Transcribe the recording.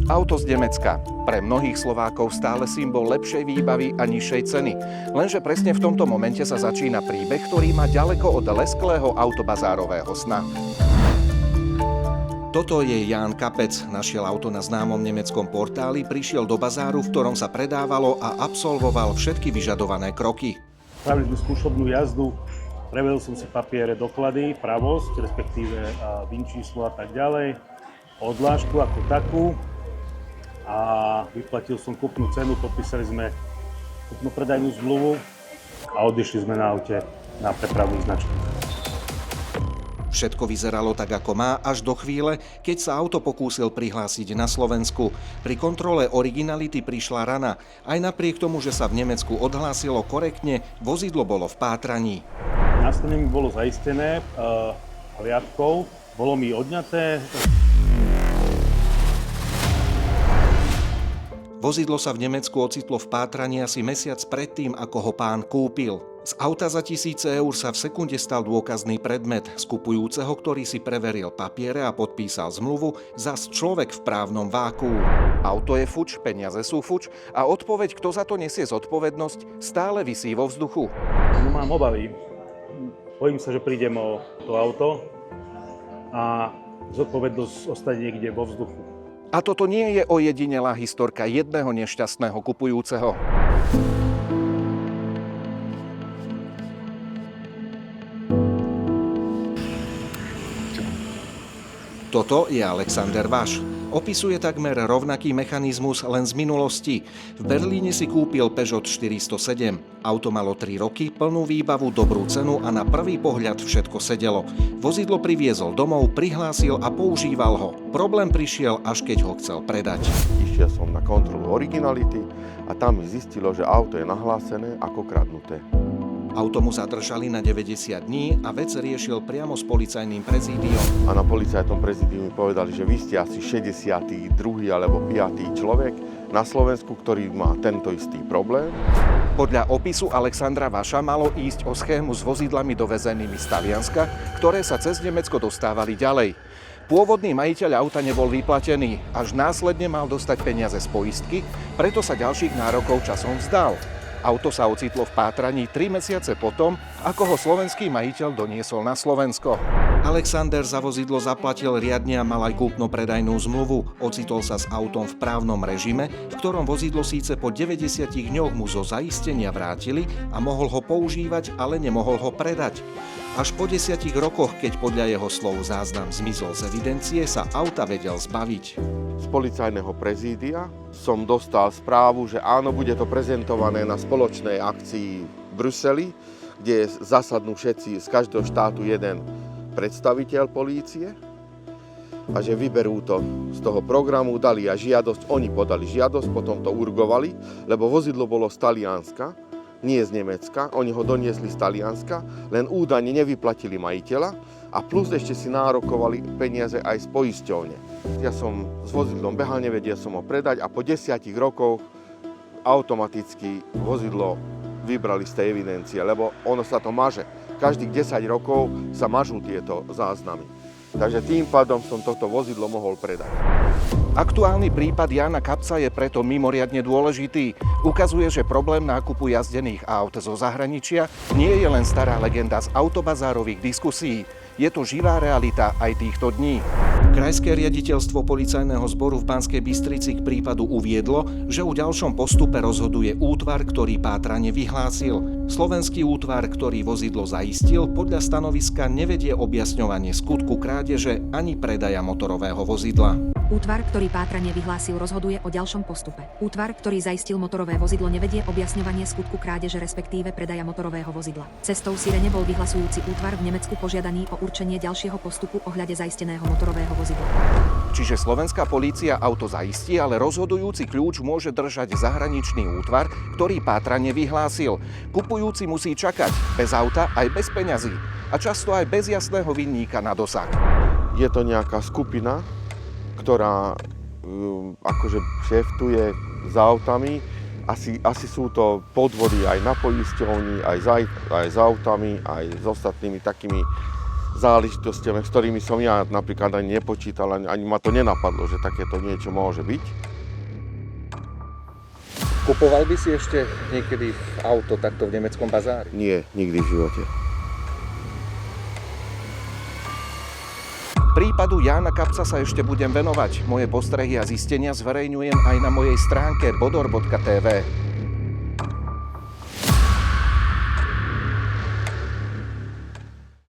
Auto z Nemecka. Pre mnohých Slovákov stále symbol lepšej výbavy a nižšej ceny. Lenže presne v tomto momente sa začína príbeh, ktorý má ďaleko od lesklého autobazárového sna. Toto je Ján Kapec. Našiel auto na známom nemeckom portáli, prišiel do bazáru, v ktorom sa predávalo a absolvoval všetky vyžadované kroky. Spravili sme skúšobnú jazdu, prevedol som si papiere, doklady, pravosť, respektíve VIN číslo a tak ďalej, odlážku ako takú a vyplatil som kúpnu cenu, podpísali sme kúpno-predajnú zmluvu a odišli sme na aute na prepravnú značku. Všetko vyzeralo tak, ako má, až do chvíle, keď sa auto pokúsil prihlásiť na Slovensku. Pri kontrole originality prišla rana. Aj napriek tomu, že sa v Nemecku odhlásilo korektne, vozidlo bolo v pátraní. Následne mi bolo zaistené hliadkou, bolo mi odňaté. Vozidlo sa v Nemecku ocitlo v pátraní asi mesiac predtým, ako ho pán kúpil. Z auta za 1000 eur sa v sekunde stal dôkazný predmet z kupujúceho, ktorý si preveril papiere a podpísal zmluvu, zas človek v právnom vákuu. Auto je fuč, peniaze sú fuč a odpoveď, kto za to nesie zodpovednosť, stále visí vo vzduchu. No, mám obavy. Bojím sa, že prídem o to auto a zodpovednosť ostane niekde vo vzduchu. A toto nie je ojedinelá historka jedného nešťastného kupujúceho. Toto je Alexander Vaš. Opisuje takmer rovnaký mechanizmus len z minulosti. V Berlíne si kúpil Peugeot 407. Auto malo 3 roky, plnú výbavu, dobrú cenu a na prvý pohľad všetko sedelo. Vozidlo priviezol domov, prihlásil a používal ho. Problém prišiel, až keď ho chcel predať. Išiel som na kontrolu originality a tam mi zistilo, že auto je nahlásené ako kradnuté. Auto mu zadržali na 90 dní a vec riešil priamo s policajným prezídiom. A na policajtom prezídiu mi povedali, že vy ste asi 62. alebo 5. človek na Slovensku, ktorý má tento istý problém. Podľa opisu Alexandra Vaša malo ísť o schému s vozidlami dovezenými z Talianska, ktoré sa cez Nemecko dostávali ďalej. Pôvodný majiteľ auta nebol vyplatený, až následne mal dostať peniaze z poistky, preto sa ďalších nárokov časom vzdal. Auto sa ocitlo v pátraní 3 mesiace potom, ako ho slovenský majiteľ doniesol na Slovensko. Alexander za vozidlo zaplatil riadne a mal aj kúpno-predajnú zmluvu. Ocitol sa s autom v právnom režime, v ktorom vozidlo síce po 90 dňoch mu zo zaistenia vrátili a mohol ho používať, ale nemohol ho predať. Až po 10 rokoch, keď podľa jeho slov záznam zmizol z evidencie, sa auta vedel zbaviť. Z policajného prezídia som dostal správu, že áno, bude to prezentované na spoločnej akcii v Bruseli, kde zasadnú všetci z každého štátu jeden predstaviteľ polície a že vyberú to z toho programu, dali aj žiadosť, oni podali žiadosť, potom to urgovali, lebo vozidlo bolo z Talianska, nie z Nemecka, oni ho doniesli z Talianska, len údajne nevyplatili majiteľa a plus ešte si nárokovali peniaze aj z poisťovne. Ja som s vozidlom behal, nevedel som ho predať a po 10 rokoch automaticky vozidlo vybrali z tej evidencie, lebo ono sa to maže. Každých 10 rokov sa mažú tieto záznamy. Takže tým pádom som toto vozidlo mohol predať. Aktuálny prípad Jána Kapca je preto mimoriadne dôležitý. Ukazuje, že problém nákupu jazdených aut zo zahraničia nie je len stará legenda z autobazárových diskusí. Je to živá realita aj týchto dní. Krajské riaditeľstvo policajného zboru v Banskej Bystrici k prípadu uviedlo, že o ďalšom postupe rozhoduje útvar, ktorý pátranie vyhlásil. Slovenský útvar, ktorý vozidlo zaistil, podľa stanoviska nevedie objasňovanie skutku krádeže ani predaja motorového vozidla. Útvar, ktorý pátranie vyhlásil, rozhoduje o ďalšom postupe. Útvar, ktorý zaistil motorové vozidlo, nevedie objasňovanie skutku krádeže, respektíve predaja motorového vozidla. Cestou sirene bol vyhlasujúci útvar v Nemecku požiadaný o určenie ďalšieho postupu ohľade zaisteného motorového vozidla. Čiže slovenská polícia auto zaistí, ale rozhodujúci kľúč môže držať zahraničný útvar, ktorý pátranie vyhlásil. Kupujúci musí čakať bez auta aj bez peňazí a často aj bez jasného vinníka na dosah. Je to nejaká skupina, ktorá akože šeftuje s autami. Asi sú to podvody aj na poisťovni, aj s autami, aj s ostatnými takými záležitostiami, s ktorými som ja napríklad ani nepočítal, ani ma to nenapadlo, že takéto niečo môže byť. Kupoval by si ešte niekedy auto takto v nemeckom bazári? Nie, nikdy v živote. Prípadu Jána Kapca sa ešte budem venovať. Moje postrehy a zistenia zverejňujem aj na mojej stránke bodor.tv.